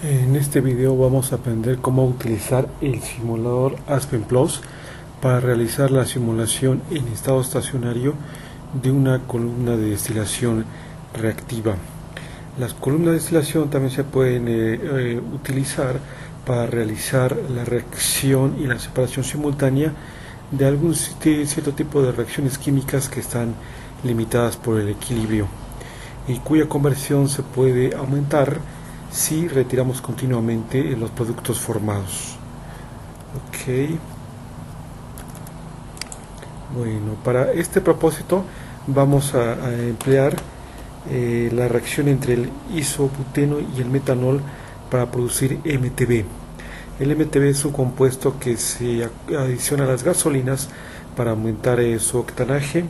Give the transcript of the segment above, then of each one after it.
En este video vamos a aprender cómo utilizar el simulador Aspen Plus para realizar la simulación en estado estacionario de una columna de destilación reactiva. Las columnas de destilación también se pueden utilizar para realizar la reacción y la separación simultánea de algún cierto tipo de reacciones químicas que están limitadas por el equilibrio y cuya conversión se puede aumentar si retiramos continuamente los productos formados. Bueno, para este propósito vamos a emplear la reacción entre el isobuteno y el metanol para producir MTB. El MTB es un compuesto que se adiciona a las gasolinas para aumentar su octanaje.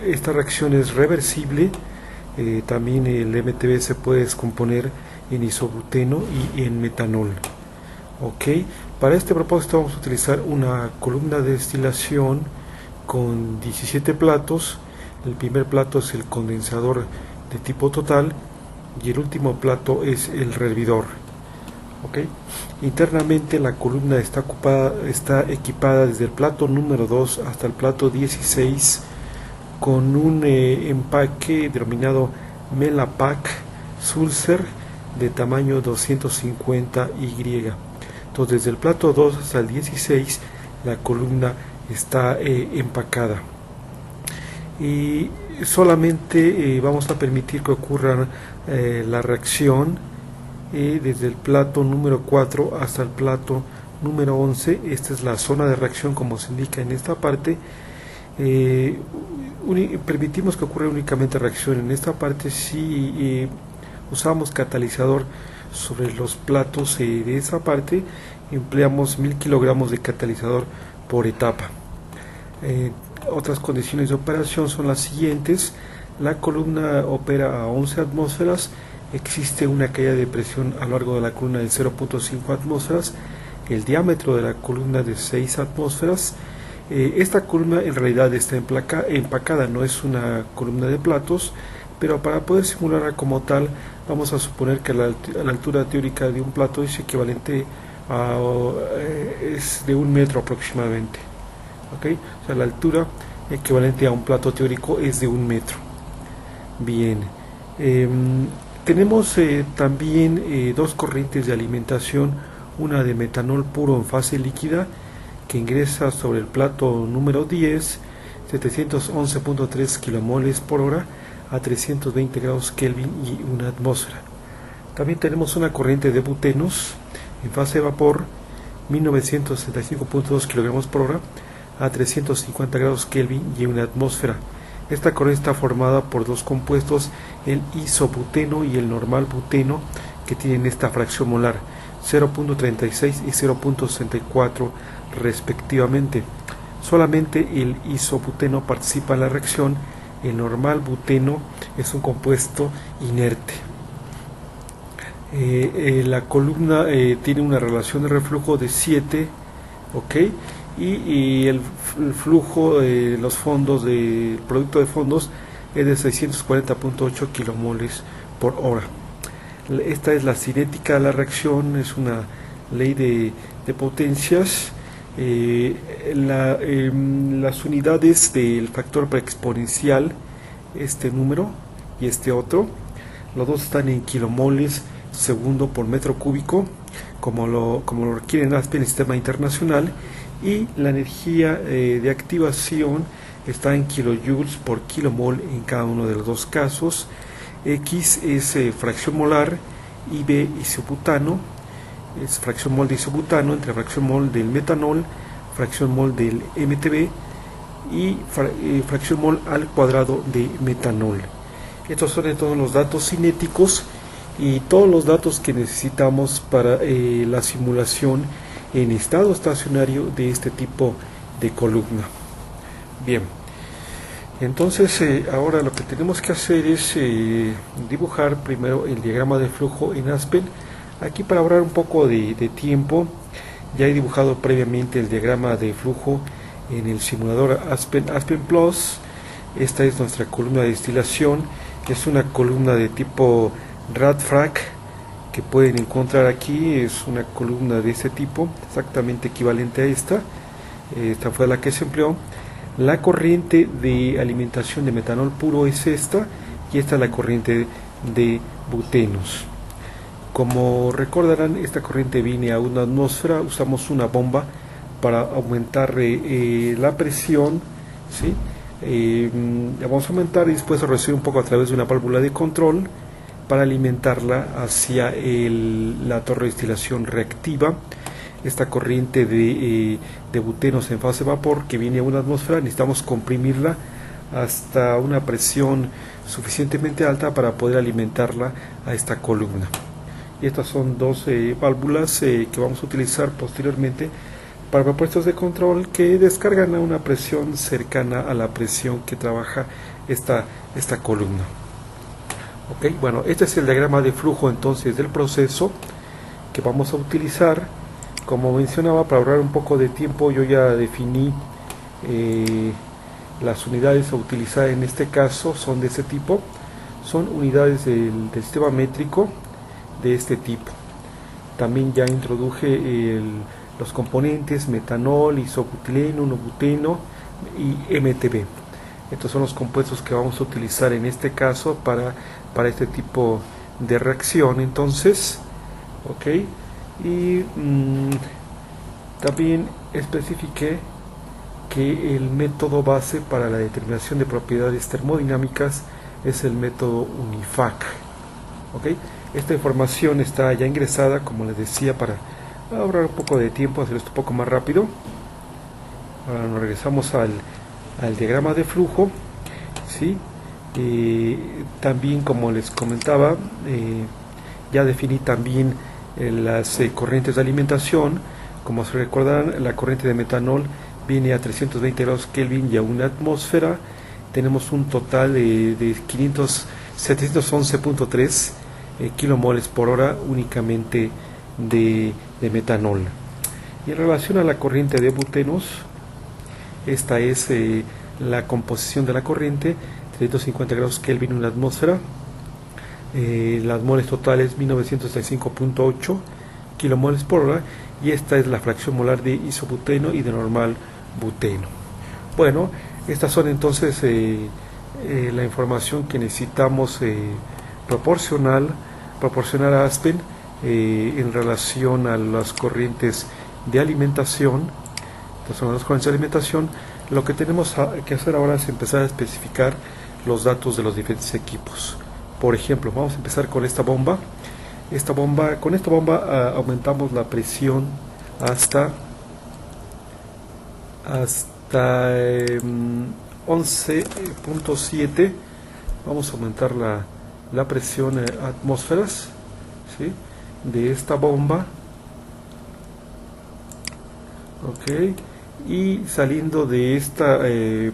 Esta reacción es reversible. También el MTB se puede descomponer en isobuteno y en metanol. Para este propósito vamos a utilizar una columna de destilación con 17 platos. El primer plato es el condensador de tipo total y el último plato es el rehervidor. Internamente la columna está equipada desde el plato número 2 hasta el plato 16 con un empaque denominado Melapac Sulzer de tamaño 250Y. Entonces desde el plato 2 hasta el 16 la columna está empacada y solamente vamos a permitir que ocurra la reacción desde el plato número 4 hasta el plato número 11. Esta es la zona de reacción como se indica en esta parte. Permitimos que ocurra únicamente reacción en esta parte si usamos catalizador sobre los platos de esa parte. Empleamos 1000 kilogramos de catalizador por etapa. Otras condiciones de operación son las siguientes. La columna opera a 11 atmósferas. Existe una caída de presión a lo largo de la columna de 0.5 atmósferas. El diámetro de la columna de 6 atmósferas. Esta columna en realidad está empacada, no es una columna de platos, pero para poder simularla como tal vamos a suponer que la altura teórica de un plato es equivalente es de 1 metro aproximadamente. O sea, la altura equivalente a un plato teórico es de 1 metro. Bien, tenemos también dos corrientes de alimentación, una de metanol puro en fase líquida que ingresa sobre el plato número 10, 711.3 kilomoles por hora a 320 grados Kelvin y 1 atmósfera. También tenemos una corriente de butenos en fase de vapor, 1975.2 kilogramos por hora a 350 grados Kelvin y 1 atmósfera. Esta corriente está formada por dos compuestos, el isobuteno y el normal buteno, que tienen esta fracción molar 0.36 y 0.64 respectivamente. Solamente el isobuteno participa en la reacción. El normal buteno es un compuesto inerte. La columna tiene una relación de reflujo de 7, y el flujo de los fondos del producto de fondos es de 640.8 kilomoles por hora. Esta es la cinética de la reacción, es una ley de potencias. Las unidades del factor preexponencial, este número y este otro, los dos están en kilomoles segundo por metro cúbico, como lo requiere Aspen, el sistema internacional, y la energía de activación está en kilojoules por kilomol en cada uno de los dos casos. X es fracción molar y B isobutano, es fracción mol de isobutano entre fracción mol del metanol, fracción mol del MTB y fracción mol al cuadrado de metanol. Estos son todos los datos cinéticos y todos los datos que necesitamos para la simulación en estado estacionario de este tipo de columna. Bien, entonces ahora lo que tenemos que hacer es dibujar primero el diagrama de flujo en Aspen. Aquí, para ahorrar un poco de tiempo, ya he dibujado previamente el diagrama de flujo en el simulador Aspen Plus. Esta es nuestra columna de destilación, es una columna de tipo Radfrac que pueden encontrar aquí es una columna de este tipo, exactamente equivalente a esta. Esta fue la que se empleó. La corriente de alimentación de metanol puro es esta, y esta es la corriente de butenos. Como recordarán, esta corriente viene a una atmósfera, usamos una bomba para aumentar la presión, ¿sí? Vamos a aumentar y después a recibir un poco a través de una válvula de control para alimentarla hacia la torre de destilación reactiva. Esta corriente de butenos en fase vapor que viene a una atmósfera, necesitamos comprimirla hasta una presión suficientemente alta para poder alimentarla a esta columna. Y estas son dos válvulas que vamos a utilizar posteriormente para propuestos de control que descargan a una presión cercana a la presión que trabaja esta columna. Ok, bueno, este es el diagrama de flujo entonces del proceso que vamos a utilizar. Como mencionaba, para ahorrar un poco de tiempo, yo ya definí las unidades a utilizar. En este caso son de este tipo, son unidades del sistema métrico de este tipo. También ya introduje los componentes metanol, isobutileno, isobuteno y MTB. Estos son los compuestos que vamos a utilizar en este caso para este tipo de reacción. Entonces, ok, y también especifiqué que el método base para la determinación de propiedades termodinámicas es el método UNIFAC. ¿Ok? Esta información está ya ingresada, como les decía, para ahorrar un poco de tiempo, hacer esto un poco más rápido. Ahora nos regresamos al diagrama de flujo, ¿sí? También, como les comentaba, ya definí también las corrientes de alimentación. Como se recordarán, la corriente de metanol viene a 320 grados Kelvin y a una atmósfera. Tenemos un total de 711.3 kilomoles por hora únicamente de metanol. Y en relación a la corriente de butenos, esta es la composición de la corriente: 350 grados Kelvin en una atmósfera. Las moles totales 1935.8 kilomoles por hora, y esta es la fracción molar de isobuteno y de normal buteno. Bueno, estas son entonces la información que necesitamos proporcionar a Aspen en relación a las corrientes de alimentación. Estas son las corrientes de alimentación. Lo que tenemos que hacer ahora es empezar a especificar los datos de los diferentes equipos. Por ejemplo, vamos a empezar con esta bomba. Con esta bomba aumentamos la presión hasta 11.7. Vamos a aumentar la presión atmósferas, ¿sí?, de esta bomba. Ok, y saliendo de esta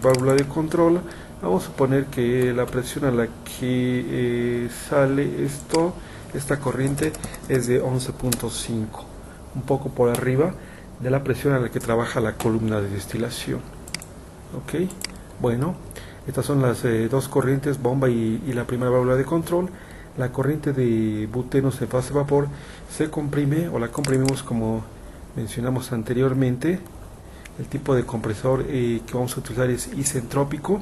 válvula de control, vamos a suponer que la presión a la que sale esta corriente es de 11.5, un poco por arriba de la presión a la que trabaja la columna de destilación. Ok, bueno, estas son las dos corrientes, bomba y la primera válvula de control. La corriente de butenos en fase vapor se comprime, o la comprimimos como mencionamos anteriormente. El tipo de compresor que vamos a utilizar es isentrópico.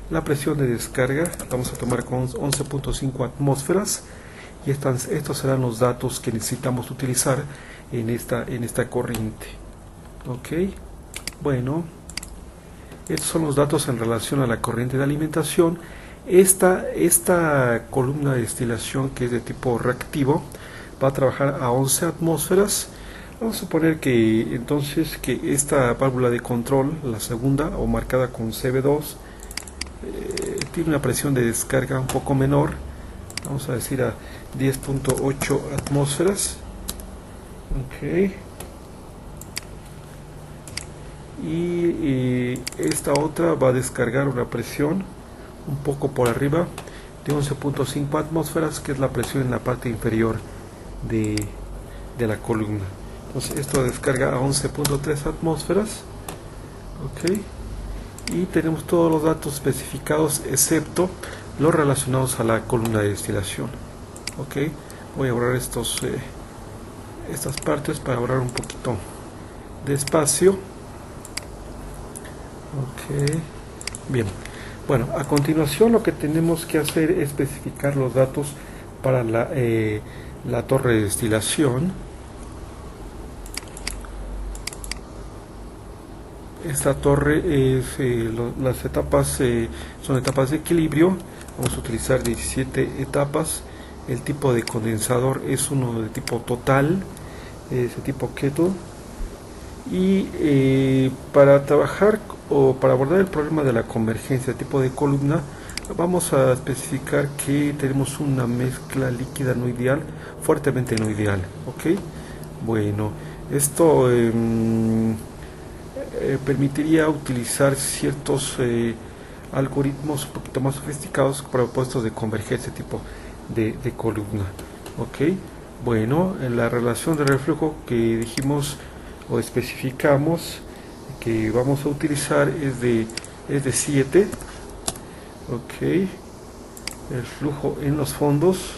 La presión de descarga vamos a tomar con 11.5 atmósferas, y estos serán los datos que necesitamos utilizar en esta corriente. Ok, bueno, estos son los datos en relación a la corriente de alimentación. Esta columna de destilación, que es de tipo reactivo, va a trabajar a 11 atmósferas. Vamos a suponer que entonces que esta válvula de control, la segunda, o marcada con CB2, tiene una presión de descarga un poco menor, vamos a decir a 10.8 atmósferas. Ok, y esta otra va a descargar una presión un poco por arriba de 11.5 atmósferas, que es la presión en la parte inferior de la columna. Entonces esto descarga a 11.3 atmósferas. Ok, y tenemos todos los datos especificados excepto los relacionados a la columna de destilación. Ok, Voy a borrar estas partes para ahorrar un poquito de espacio. Ok, bien. Bueno, a continuación lo que tenemos que hacer es especificar los datos para la torre de destilación. Esta torre es, las etapas son etapas de equilibrio. Vamos a utilizar 17 etapas. El tipo de condensador es uno de tipo total, ese tipo kettle. Y para trabajar o para abordar el problema de la convergencia de tipo de columna, vamos a especificar que tenemos una mezcla líquida no ideal, fuertemente no ideal. ¿Ok? Bueno, esto permitiría utilizar ciertos algoritmos un poquito más sofisticados para propuestos de convergencia tipo de columna. ¿Ok? Bueno, en la relación de reflujo que dijimos o especificamos que vamos a utilizar es de 7. Ok, el flujo en los fondos,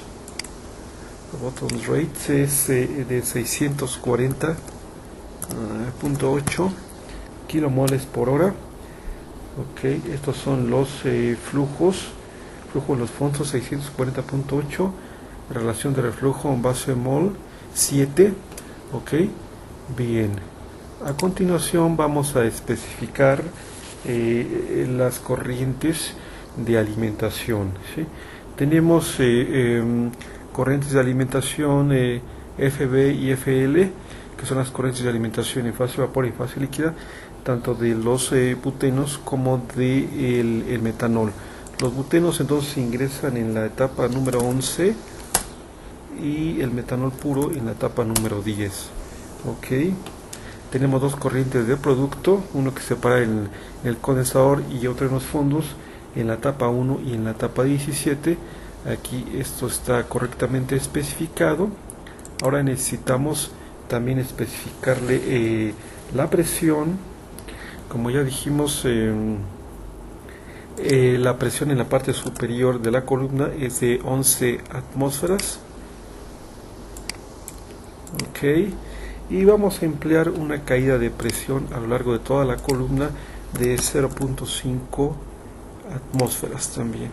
bottom rate es de 640.8 kilomoles por hora. Ok, estos son los flujo en los fondos 640.8, relación de reflujo en base mol 7. Ok, bien. A continuación vamos a especificar las corrientes de alimentación. ¿Sí? Tenemos corrientes de alimentación FB y FL, que son las corrientes de alimentación en fase vapor y fase líquida, tanto de los butenos como de el metanol. Los butenos entonces ingresan en la etapa número 11 y el metanol puro en la etapa número 10. Ok. Tenemos dos corrientes de producto, uno que separa el condensador y otro en los fondos, en la etapa 1 y en la etapa 17. Aquí esto está correctamente especificado. Ahora necesitamos también especificarle la presión. Como ya dijimos, la presión en la parte superior de la columna es de 11 atmósferas. Ok. Y vamos a emplear una caída de presión a lo largo de toda la columna de 0.5 atmósferas también.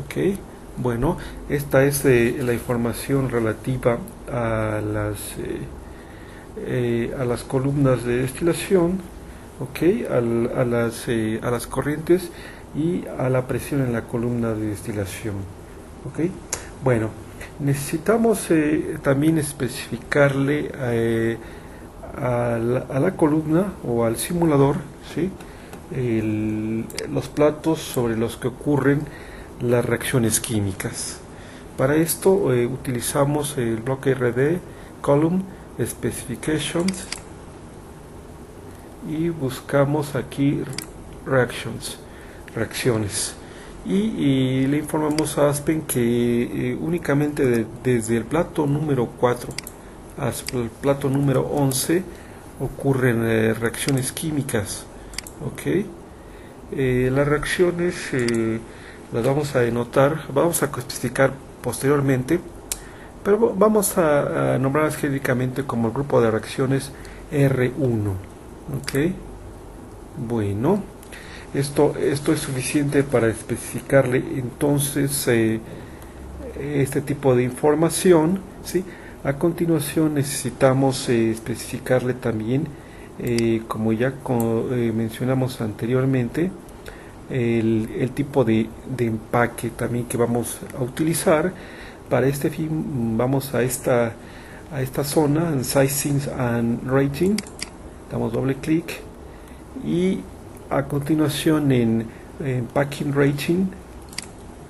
Ok, bueno, esta es la información relativa a las columnas de destilación, ok, a las corrientes y a la presión en la columna de destilación. Ok, bueno. Necesitamos también especificarle a la columna o al simulador, ¿sí? Los platos sobre los que ocurren las reacciones químicas. Para esto utilizamos el bloque RD, Column Specifications, y buscamos aquí reacciones. Y le informamos a Aspen que únicamente desde el plato número 4 hasta el plato número 11 ocurren reacciones químicas. Ok, las reacciones las vamos a denotar, vamos a especificar posteriormente, pero vamos a nombrarlas genéricamente como el grupo de reacciones R1. Ok, bueno. Esto es suficiente para especificarle entonces este tipo de información, ¿sí? A continuación necesitamos especificarle también, como ya mencionamos anteriormente, el tipo de empaque también que vamos a utilizar. Para este fin vamos a esta zona en Sizing and Rating, damos doble clic y a continuación en Packing Rating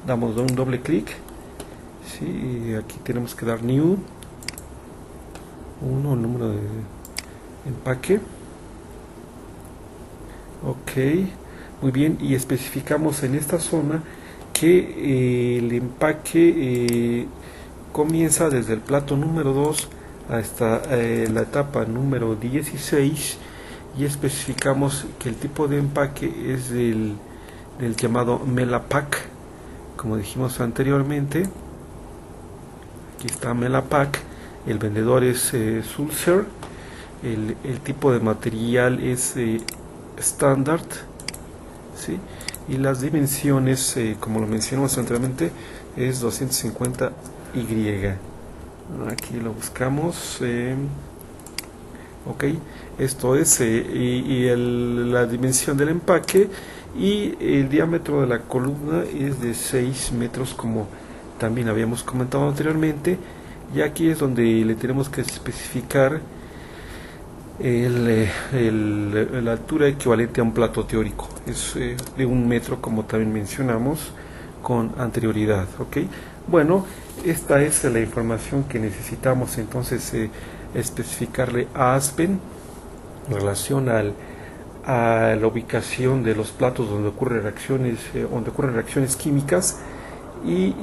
damos un doble clic. Sí, aquí tenemos que dar New 1, el número de empaque. Ok, muy bien, y especificamos en esta zona que el empaque comienza desde el plato número 2 hasta la etapa número 16, y especificamos que el tipo de empaque es del llamado Melapack, como dijimos anteriormente. Aquí está Melapac, el vendedor es Sulzer, el tipo de material es Standard, ¿sí? Y las dimensiones, como lo mencionamos anteriormente, es 250Y. Aquí lo buscamos. Ok, esto es la dimensión del empaque, y el diámetro de la columna es de 6 metros, como también habíamos comentado anteriormente. Y aquí es donde le tenemos que especificar la altura equivalente a un plato teórico. Es de 1 metro, como también mencionamos con anterioridad. Ok, bueno, esta es la información que necesitamos entonces especificarle a Aspen en relación a la ubicación de los platos donde ocurren reacciones químicas, y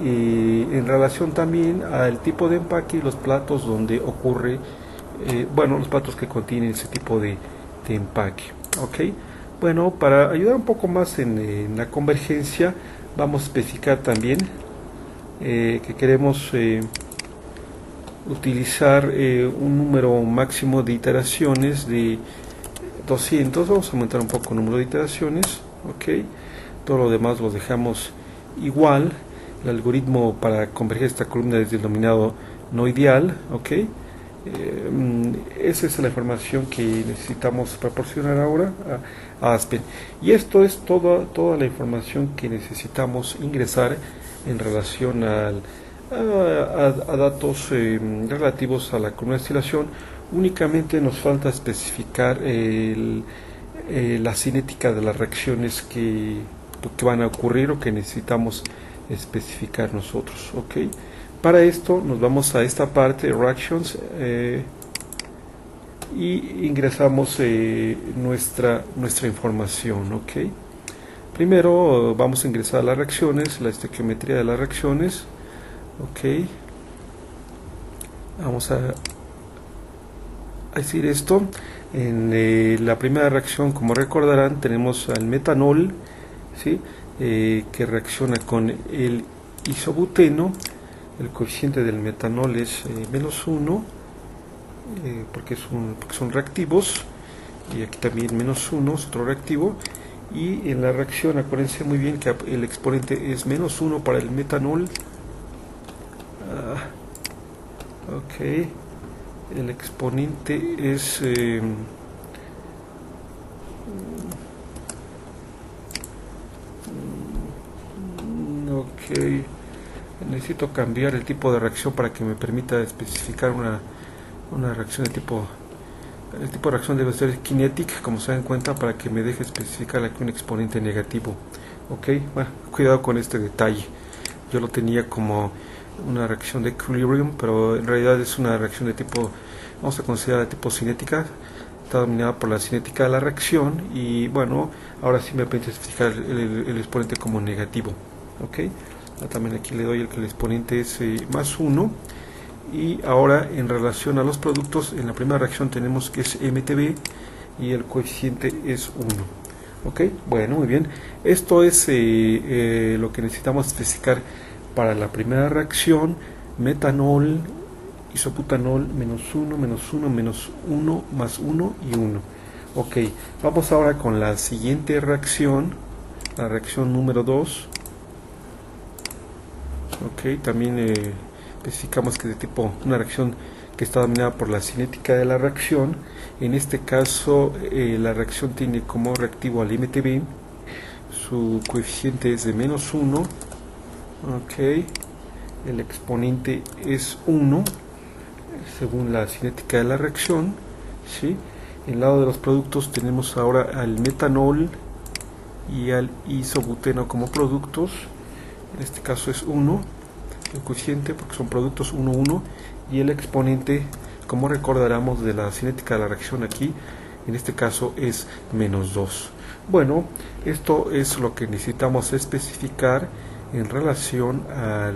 en relación también al tipo de empaque y los platos donde ocurre, los platos que contienen ese tipo de empaque. Ok, bueno, para ayudar un poco más en la convergencia, vamos a especificar también que queremos utilizar un número máximo de iteraciones de 200. Vamos a aumentar un poco el número de iteraciones. Ok, todo lo demás lo dejamos igual. El algoritmo para converger esta columna es denominado no ideal. Ok, esa es la información que necesitamos proporcionar ahora a Aspen, y esto es toda la información que necesitamos ingresar en relación a datos relativos a la columna de destilación. Únicamente nos falta especificar la cinética de las reacciones que van a ocurrir o que necesitamos especificar nosotros. Ok, para esto nos vamos a esta parte, Reactions, y ingresamos nuestra información. Ok, primero vamos a ingresar las reacciones, la estequiometría de las reacciones. Ok, vamos a decir esto. En la primera reacción, como recordarán, tenemos al metanol, ¿sí? Que reacciona con el isobuteno. El coeficiente del metanol es -1, porque son reactivos, y aquí también -1 es otro reactivo. Y en la reacción, acuérdense muy bien que el exponente es -1 para el metanol. Ok, el exponente es ok, necesito cambiar el tipo de reacción para que me permita especificar una reacción de tipo. El tipo de reacción debe ser kinetic, como se dan cuenta, para que me deje especificar aquí un exponente negativo. Ok, bueno, cuidado con este detalle. Yo lo tenía como una reacción de equilibrium, pero en realidad es una reacción de tipo, vamos a considerar de tipo cinética. Está dominada por la cinética de la reacción, y bueno, ahora sí me permite especificar el exponente como negativo. Ok, también aquí le doy el exponente es +1. Y ahora, en relación a los productos, en la primera reacción tenemos que es MTB y el coeficiente es 1. Ok, bueno, muy bien. Esto es lo que necesitamos especificar para la primera reacción: metanol, isobutanol, -1, -1, -1, +1 y 1. Ok, vamos ahora con la siguiente reacción, la reacción número 2. Ok, también especificamos que es de tipo una reacción que está dominada por la cinética de la reacción. En este caso, la reacción tiene como reactivo al MTB. Su coeficiente es de -1. Ok, el exponente es 1 según la cinética de la reacción, ¿sí? En el lado de los productos tenemos ahora al metanol y al isobuteno como productos. En este caso es 1 el coeficiente, porque son productos 1, 1, y el exponente, como recordaremos de la cinética de la reacción aquí, en este caso es -2. Bueno, esto es lo que necesitamos especificar en relación a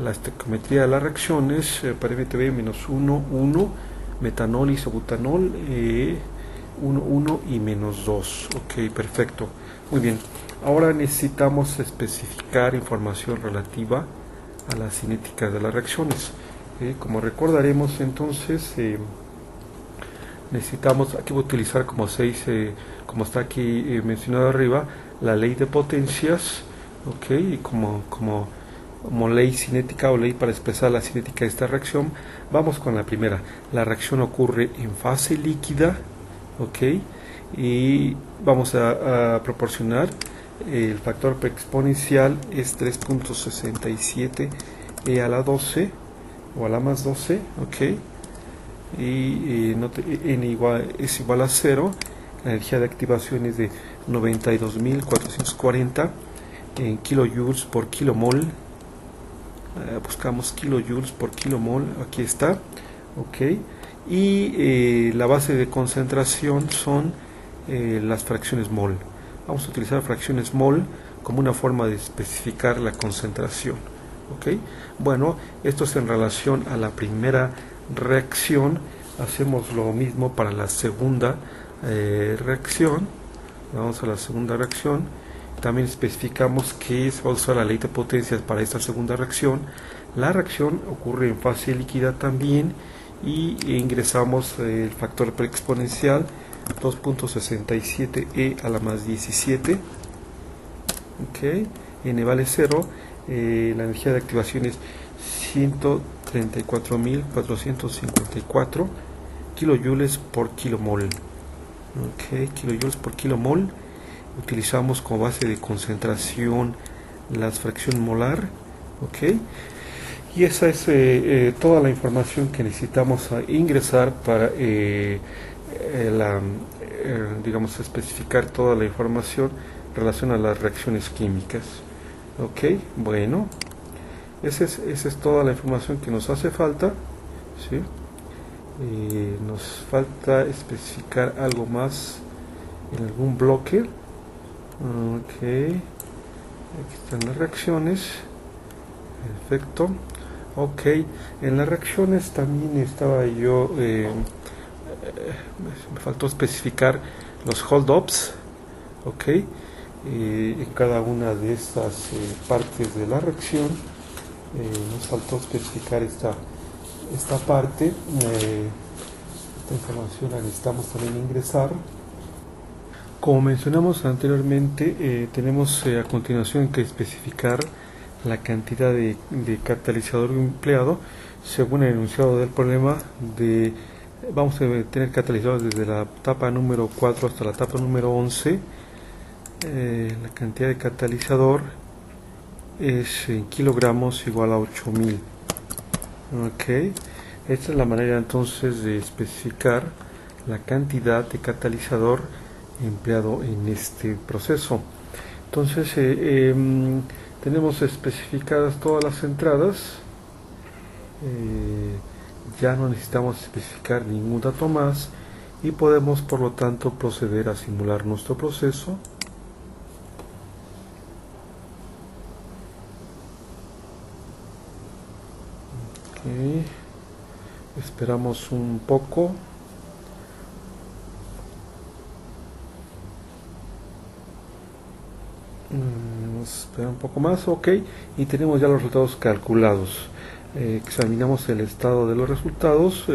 la estequiometría de las reacciones para MTB: -1, 1, metanol, isobutanol, 1, 1 y -2. Ok, perfecto. Muy bien. Ahora necesitamos especificar información relativa a la cinética de las reacciones. Como recordaremos, entonces necesitamos, aquí voy a utilizar como 6, como está aquí mencionado arriba, la ley de potencias, ok, y como ley cinética o ley para expresar la cinética de esta reacción. Vamos con la primera. La reacción ocurre en fase líquida, ok, y vamos a proporcionar el factor exponencial es 3.67 e a la 12 o a la más 12, ok, y es igual a 0. La energía de activación es de 92.440 en kilojoules por kilomol. Buscamos kilojoules por kilomol, aquí está, ok, y la base de concentración son las fracciones mol. Vamos a utilizar fracciones mol como una forma de especificar la concentración, ok. Bueno, esto es en relación a la primera reacción. Hacemos lo mismo para la segunda reacción. Vamos a la segunda reacción. También especificamos que se va a usar la ley de potencias para esta segunda reacción. La reacción ocurre en fase líquida también y ingresamos el factor preexponencial 2.67 e a la más 17, ok, n vale 0. La energía de activación es 134.454 kilojoules por kilomol, ok, kilojoules por kilomol. Utilizamos como base de concentración la fracción molar, ok, y esa es toda la información que necesitamos ingresar para digamos, especificar toda la información en relación a las reacciones químicas, ok. Bueno, esa es toda la información que nos hace falta, ¿sí? Nos falta especificar algo más en algún bloque. Ok, aquí están las reacciones, perfecto. Ok, en las reacciones también estaba yo, me faltó especificar los hold-ups, ok, en cada una de estas partes de la reacción. Nos faltó especificar esta parte, esta información la necesitamos también ingresar. Como mencionamos anteriormente, tenemos a continuación que especificar la cantidad de catalizador empleado según el enunciado del problema. Vamos a tener catalizadores desde la etapa número 4 hasta la etapa número 11. La cantidad de catalizador es en kilogramos igual a 8000. Ok, esta es la manera entonces de especificar la cantidad de catalizador empleado en este proceso. Entonces tenemos especificadas todas las entradas, ya no necesitamos especificar ningún dato más y podemos por lo tanto proceder a simular nuestro proceso. Okay. Esperamos un poco. Espera un poco más, ok, y tenemos ya los resultados calculados. Examinamos el estado de los resultados.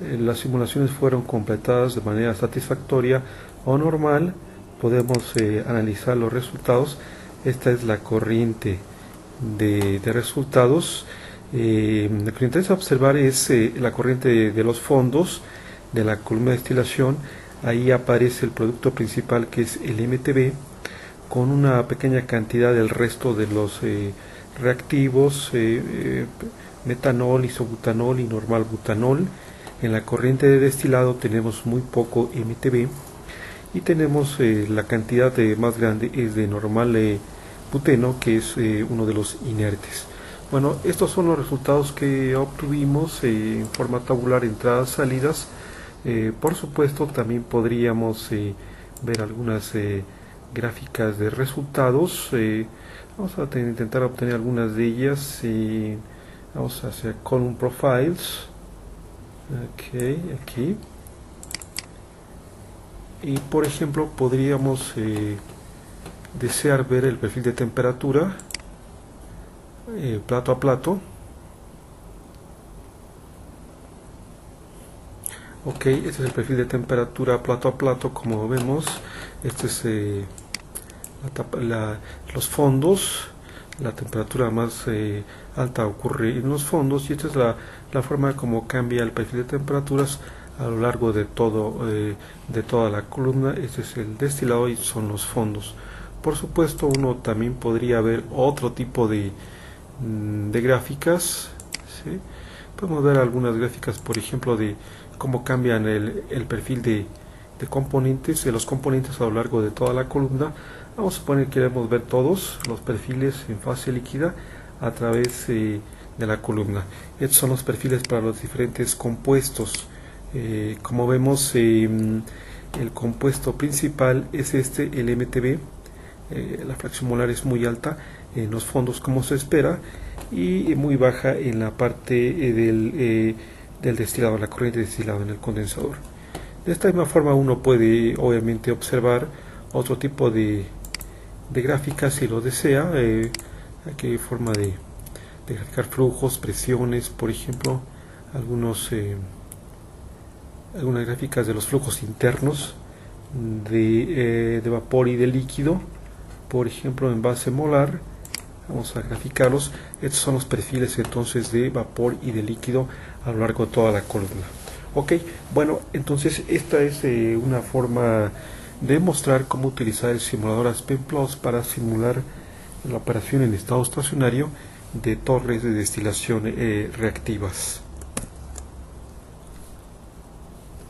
Las simulaciones fueron completadas de manera satisfactoria o normal. Podemos analizar los resultados. Esta es la corriente de resultados. Lo que nos interesa observar es la corriente de los fondos de la columna de destilación. Ahí aparece el producto principal, que es el MTB, con una pequeña cantidad del resto de los reactivos, metanol, isobutanol y normal butanol. En la corriente de destilado tenemos muy poco MTB y tenemos la cantidad más grande es de normal buteno, que es uno de los inertes. Bueno, estos son los resultados que obtuvimos en forma tabular, entradas, salidas. Por supuesto, también podríamos ver algunas gráficas de resultados. Vamos a intentar obtener algunas de ellas. Vamos a hacer column profiles. Ok, aquí. Y por ejemplo, podríamos desear ver el perfil de temperatura plato a plato. Ok, este es el perfil de temperatura plato a plato, como vemos. Este es los fondos. La temperatura más alta ocurre en los fondos, y esta es la forma como cambia el perfil de temperaturas a lo largo de toda la columna. Este es el destilado y son los fondos. Por supuesto, uno también podría ver otro tipo de gráficas, ¿sí? Podemos ver algunas gráficas, por ejemplo, de cómo cambian el perfil de componentes, de los componentes a lo largo de toda la columna. Vamos a suponer que queremos ver todos los perfiles en fase líquida a través de la columna. Estos son los perfiles para los diferentes compuestos. Como vemos, el compuesto principal es el MTB. La fracción molar es muy alta en los fondos, como se espera, y muy baja en la parte del destilado, la corriente de destilado en el condensador. De esta misma forma uno puede obviamente observar otro tipo de gráficas si lo desea. Aquí hay forma de graficar flujos, presiones, por ejemplo, algunas gráficas de los flujos internos de vapor y de líquido, por ejemplo en base molar. Vamos a graficarlos. Estos son los perfiles entonces de vapor y de líquido a lo largo de toda la columna. Ok, bueno, entonces esta es una forma de mostrar cómo utilizar el simulador Aspen Plus para simular la operación en estado estacionario de torres de destilación reactivas.